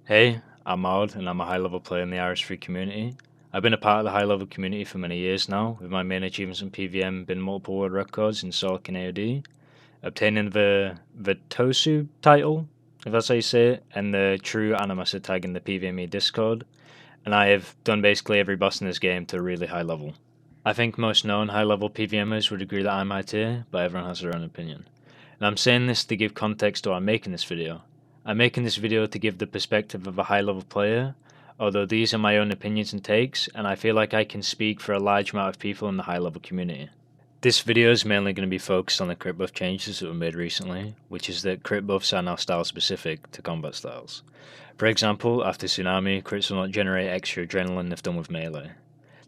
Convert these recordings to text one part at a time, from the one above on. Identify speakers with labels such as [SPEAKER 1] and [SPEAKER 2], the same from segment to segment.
[SPEAKER 1] Hey, I'm Maud and I'm a high level player in the Irish Free community. I've been a part of the high level community for many years now, with my main achievements in PVM being multiple world records in Solk and AOD, obtaining the Vitosu title, if that's how you say it, and the true Animaster tag in the PVME Discord, and I have done basically every boss in this game to a really high level. I think most known high level PVMers would agree that I'm high tier, but everyone has their own opinion. And I'm saying this to give context to why I'm making this video. I'm making this video to give the perspective of a high level player, although these are my own opinions and takes, and I feel like I can speak for a large amount of people in the high level community. This video is mainly going to be focused on the crit buff changes that were made recently, which is that crit buffs are now style specific to combat styles. For example, after Tsunami, crits will not generate extra adrenaline if done with melee.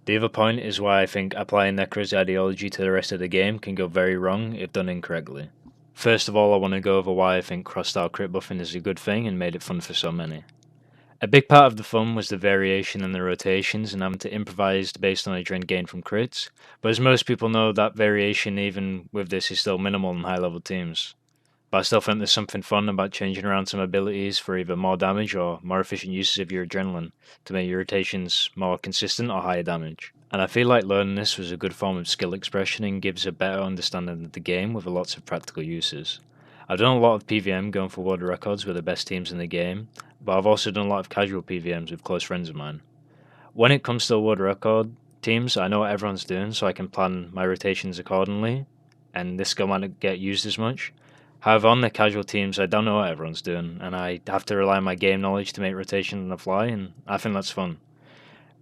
[SPEAKER 1] The other point is why I think applying Necro's ideology to the rest of the game can go very wrong if done incorrectly. First of all, I want to go over why I think cross-style crit buffing is a good thing and made it fun for so many. A big part of the fun was the variation in the rotations and having to improvise based on adrenaline gain from crits, but as most people know, that variation even with this is still minimal in high-level teams. But I still think there's something fun about changing around some abilities for either more damage or more efficient uses of your adrenaline to make your rotations more consistent or higher damage. And I feel like learning this was a good form of skill expression and gives a better understanding of the game with lots of practical uses. I've done a lot of PVM going for world records with the best teams in the game, but I've also done a lot of casual PVMs with close friends of mine. When it comes to world record teams, I know what everyone's doing, so I can plan my rotations accordingly, and this skill might not get used as much. However, on the casual teams, I don't know what everyone's doing, and I have to rely on my game knowledge to make rotations on the fly, and I think that's fun.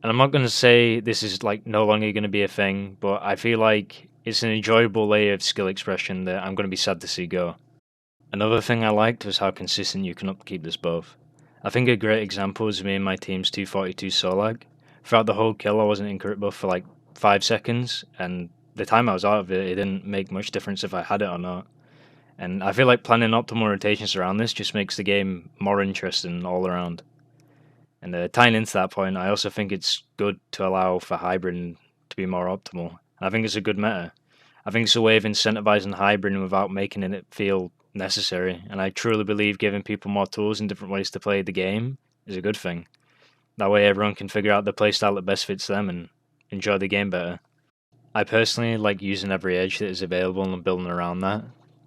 [SPEAKER 1] And I'm not going to say this is like no longer going to be a thing, but I feel like it's an enjoyable layer of skill expression that I'm going to be sad to see go. Another thing I liked was how consistent you can upkeep this buff. I think a great example is me and my team's 242 Solag. Throughout the whole kill, I wasn't in crit buff for like 5 seconds, and the time I was out of it, it didn't make much difference if I had it or not. And I feel like planning optimal rotations around this just makes the game more interesting all around. And tying into that point, I also think it's good to allow for hybrid to be more optimal. And I think it's a good meta. I think it's a way of incentivizing hybrid without making it feel necessary. And I truly believe giving people more tools and different ways to play the game is a good thing. That way, everyone can figure out the playstyle that best fits them and enjoy the game better. I personally like using every edge that is available and building around that.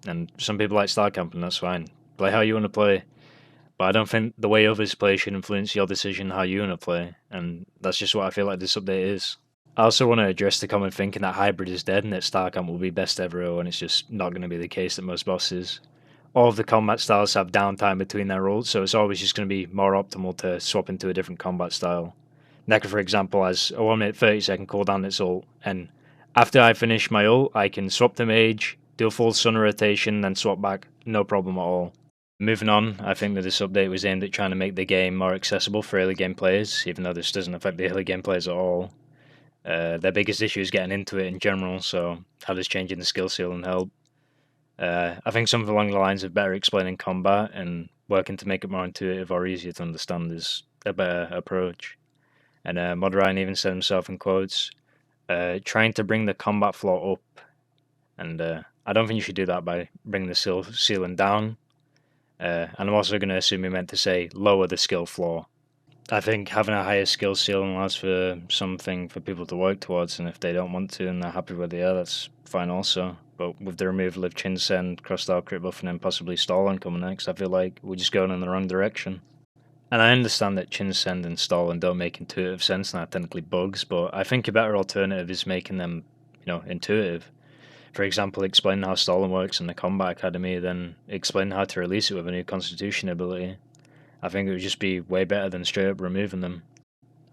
[SPEAKER 1] And some people like star camping, that's fine. Play how you want to play. But I don't think the way others play should influence your decision how you want to play, and that's just what I feel like this update is. I also want to address the common thinking that hybrid is dead and that Starcamp will be best ever, when it's just not going to be the case at most bosses. All of the combat styles have downtime between their ults, so it's always just going to be more optimal to swap into a different combat style. Nekka, for example, has a 1 minute 30-second cooldown its ult, and after I finish my ult, I can swap to mage, do a full sun rotation, then swap back, no problem at all. Moving on, I think that this update was aimed at trying to make the game more accessible for early game players, even though this doesn't affect the early game players at all. Their biggest issue is getting into it in general, so how does changing the skill ceiling help? I think something along the lines of better explaining combat and working to make it more intuitive or easier to understand is a better approach. And Mod Ryan even said himself in quotes, trying to bring the combat floor up, and I don't think you should do that by bringing the ceiling down. And I'm also going to assume he meant to say lower the skill floor. I think having a higher skill ceiling allows for something for people to work towards, and if they don't want to and they're happy where they are, that's fine also. But with the removal of Chinsend, cross-style crit buff, and then possibly Stalin coming next, I feel like we're just going in the wrong direction. And I understand that Chinsend and Stalin don't make intuitive sense and are technically bugs, but I think a better alternative is making them, intuitive. For example, explaining how Stalin works in the Combat Academy, then explaining how to release it with a new Constitution ability. I think it would just be way better than straight up removing them.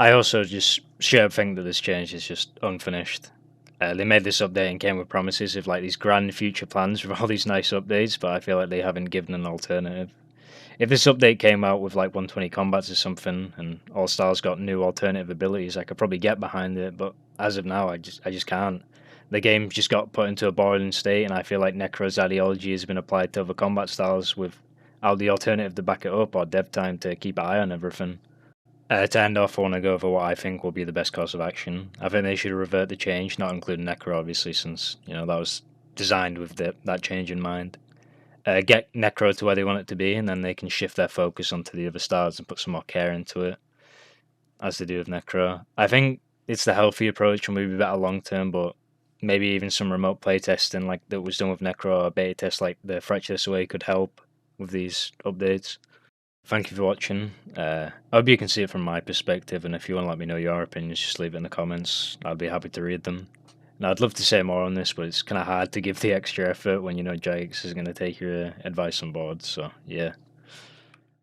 [SPEAKER 1] I also just straight up think that this change is just unfinished. They made this update and came with promises of like these grand future plans with all these nice updates, but I feel like they haven't given an alternative. If this update came out with like 120 combats or something, and all styles got new alternative abilities, I could probably get behind it. But as of now, I just can't. The game just got put into a boiling state, and I feel like Necro's ideology has been applied to other combat styles without the alternative to back it up or dev time to keep an eye on everything. To end off, I want to go over what I think will be the best course of action. I think they should revert the change, not including Necro, obviously, since that was designed with that change in mind. get Necro to where they want it to be, and then they can shift their focus onto the other stars and put some more care into it, as they do with Necro. I think it's the healthy approach and maybe better long term, but maybe even some remote play testing like that was done with Necro, or beta test like the Fractious Away could help with these updates. Thank you for watching. I hope you can see it from my perspective, and if you want to let me know your opinions, just leave it in the comments. I'd be happy to read them. Now, I'd love to say more on this, but it's kind of hard to give the extra effort when you know Jagex is going to take your advice on board, so yeah.